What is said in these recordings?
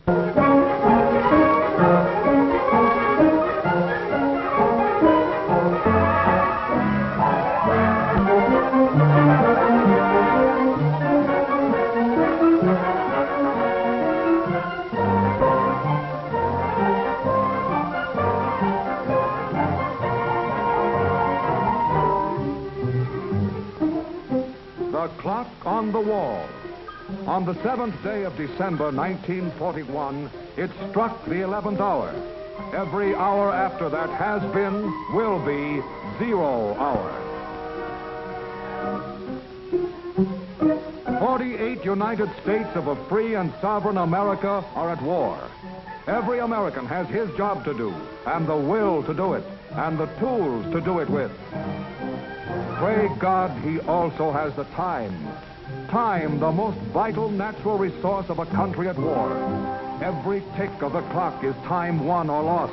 The clock on the wall. On the 7th day of December, 1941, it struck the 11th hour. Every hour after that has been, will be, 0 hour. 48 United States of a free and sovereign America are at war. Every American has his job to do, and the will to do it, and the tools to do it with. Pray God he also has the time. Time, the most vital natural resource of a country at war. Every tick of the clock is time won or lost.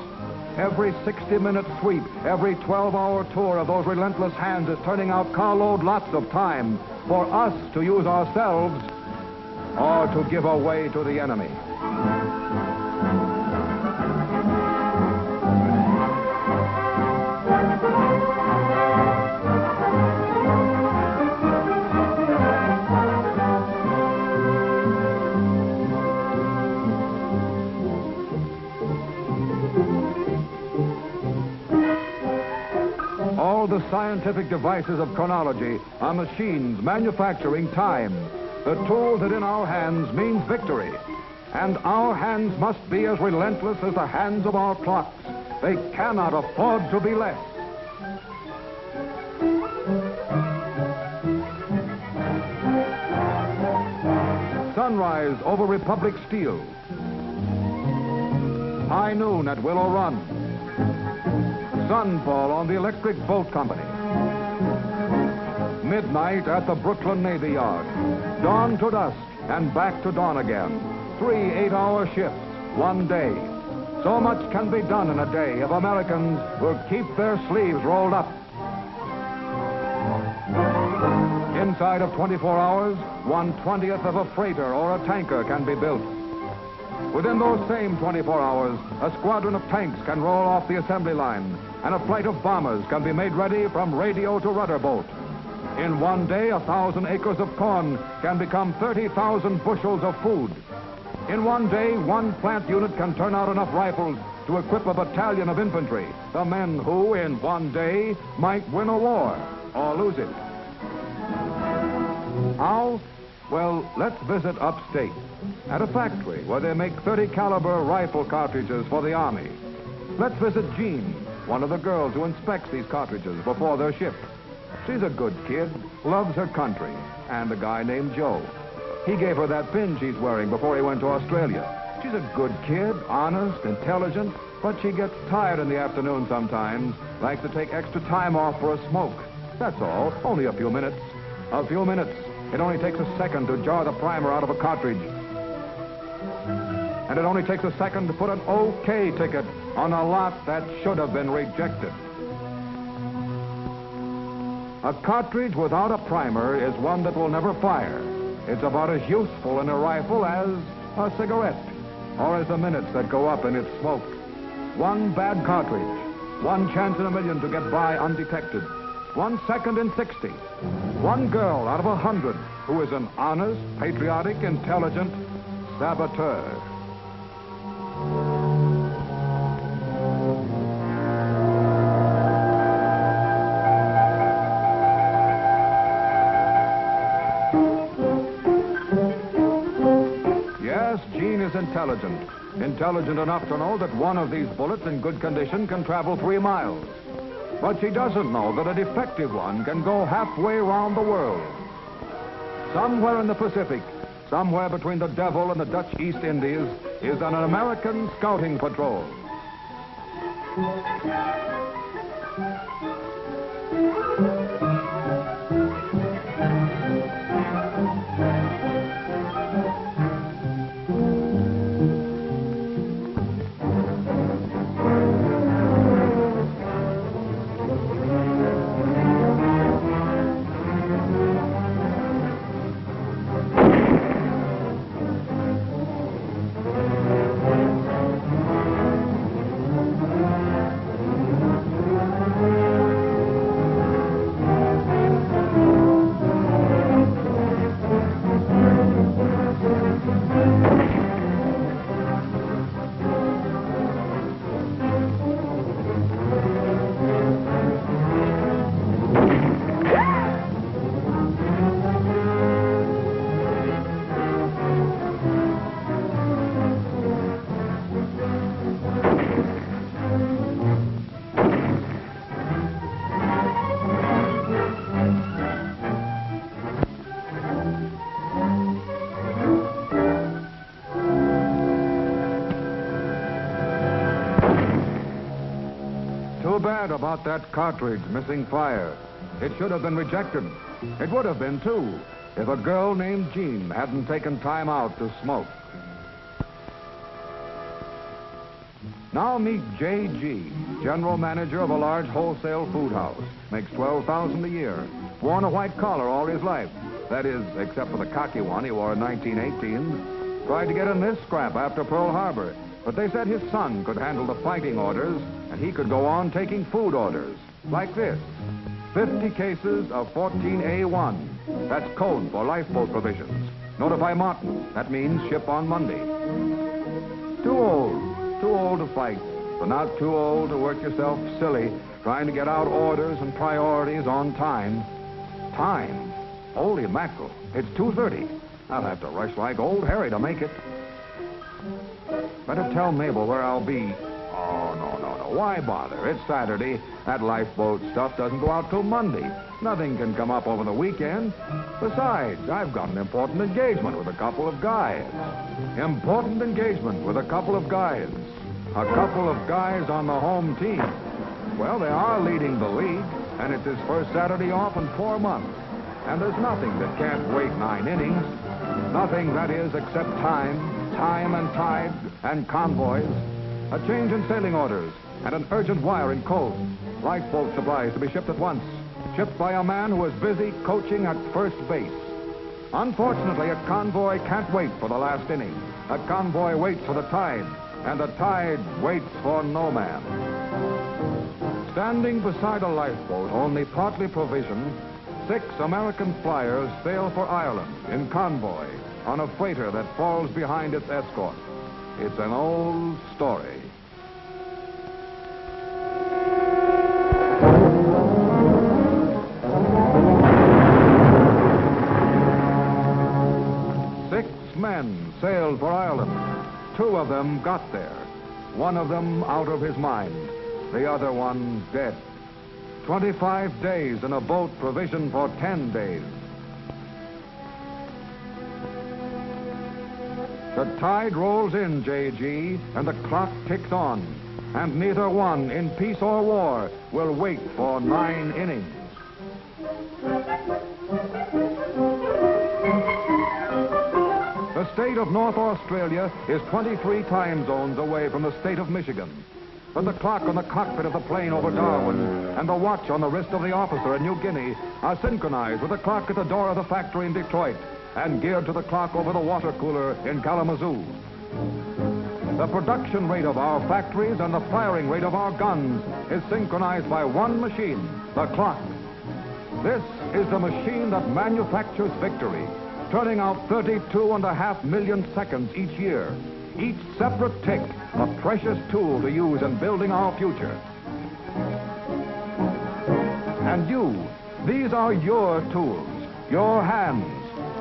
Every 60-minute sweep, every 12-hour tour of those relentless hands is turning out carload lots of time for us to use ourselves or to give away to the enemy. All the scientific devices of chronology are machines manufacturing time. The tool that in our hands means victory. And our hands must be as relentless as the hands of our clocks. They cannot afford to be less. Sunrise over Republic Steel. High noon at Willow Run. Sunfall on the Electric Boat Company. Midnight at the Brooklyn Navy Yard. Dawn to dusk and back to dawn again. 3 8-hour shifts, 1 day. So much can be done in a day if Americans will keep their sleeves rolled up. Inside of 24 hours, 1/20th of a freighter or a tanker can be built. Within those same 24 hours, a squadron of tanks can roll off the assembly line, and a flight of bombers can be made ready from radio to rudder boat. In 1 day, 1,000 acres of corn can become 30,000 bushels of food. In 1 day, 1 plant unit can turn out enough rifles to equip a battalion of infantry, the men who, in 1 day, might win a war or lose it. How? Well, let's visit upstate at a factory where they make 30 caliber rifle cartridges for the Army. Let's visit Jean, one of the girls who inspects these cartridges before they're shipped. She's a good kid, loves her country, and a guy named Joe. He gave her that pin she's wearing before he went to Australia. She's a good kid, honest, intelligent, but she gets tired in the afternoon sometimes, likes to take extra time off for a smoke. That's all, only a few minutes. A few minutes. It only takes a second to jar the primer out of a cartridge. And it only takes a second to put an OK ticket on a lot that should have been rejected. A cartridge without a primer is one that will never fire. It's about as useful in a rifle as a cigarette, or as the minutes that go up in its smoke. 1 bad cartridge, 1 chance in a million to get by undetected. 1 second in 60. 1 girl out of 100 who is an honest, patriotic, intelligent saboteur. Yes, Jean is intelligent. Intelligent enough to know that one of these bullets in good condition can travel 3 miles. But she doesn't know that a defective one can go halfway around the world. Somewhere in the Pacific, somewhere between the Devil and the Dutch East Indies, is an American scouting patrol. Too bad about that cartridge missing fire. It should have been rejected. It would have been, too, if a girl named Jean hadn't taken time out to smoke. Now meet J.G., general manager of a large wholesale food house. Makes $12,000 a year. Worn a white collar all his life. That is, except for the cocky one he wore in 1918. Tried to get in this scrap after Pearl Harbor, but they said his son could handle the fighting orders, and he could go on taking food orders. Like this. 50 cases of 14A1. That's code for lifeboat provisions. Notify Martin. That means ship on Monday. Too old to fight, but not too old to work yourself silly trying to get out orders and priorities on time. Time? Holy mackerel, it's 2:30. I'll have to rush like old Harry to make it. Better tell Mabel where I'll be. Oh, no. Why bother? It's Saturday. That lifeboat stuff doesn't go out till Monday. Nothing can come up over the weekend. Besides, I've got an important engagement with a couple of guys. Important engagement with a couple of guys. A couple of guys on the home team. Well, they are leading the league, and it's his first Saturday off in 4 months. And there's nothing that can't wait 9 innings. Nothing, that is, except time and tide and convoys. A change in sailing orders and an urgent wire in code. Lifeboat supplies to be shipped at once. Shipped by a man who is busy coaching at first base. Unfortunately, a convoy can't wait for the last inning. A convoy waits for the tide, and the tide waits for no man. Standing beside a lifeboat only partly provisioned, 6 American flyers sail for Ireland in convoy on a freighter that falls behind its escort. It's an old story. Men sailed for Ireland. 2 of them got there. 1 of them out of his mind. The other one dead. 25 days in a boat provisioned for 10 days. The tide rolls in, J.G., and the clock ticks on. And neither one, in peace or war, will wait for 9 innings. The state of North Australia is 23 time zones away from the state of Michigan. But the clock on the cockpit of the plane over Darwin and the watch on the wrist of the officer in New Guinea are synchronized with the clock at the door of the factory in Detroit and geared to the clock over the water cooler in Kalamazoo. The production rate of our factories and the firing rate of our guns is synchronized by one machine, the clock. This is the machine that manufactures victory, turning out 32.5 million seconds each year. Each separate tick, a precious tool to use in building our future. And you, these are your tools, your hands,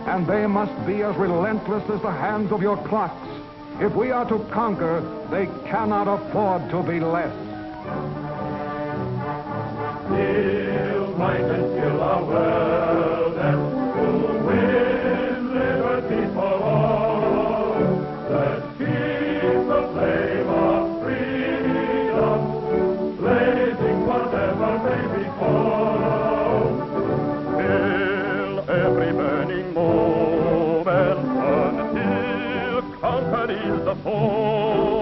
and they must be as relentless as the hands of your clocks. If we are to conquer, they cannot afford to be less. Still might and still our world and to win liberty for all. Let's keep the flame of freedom blazing whatever may befall. Fill every burning moment until conquered is the foe.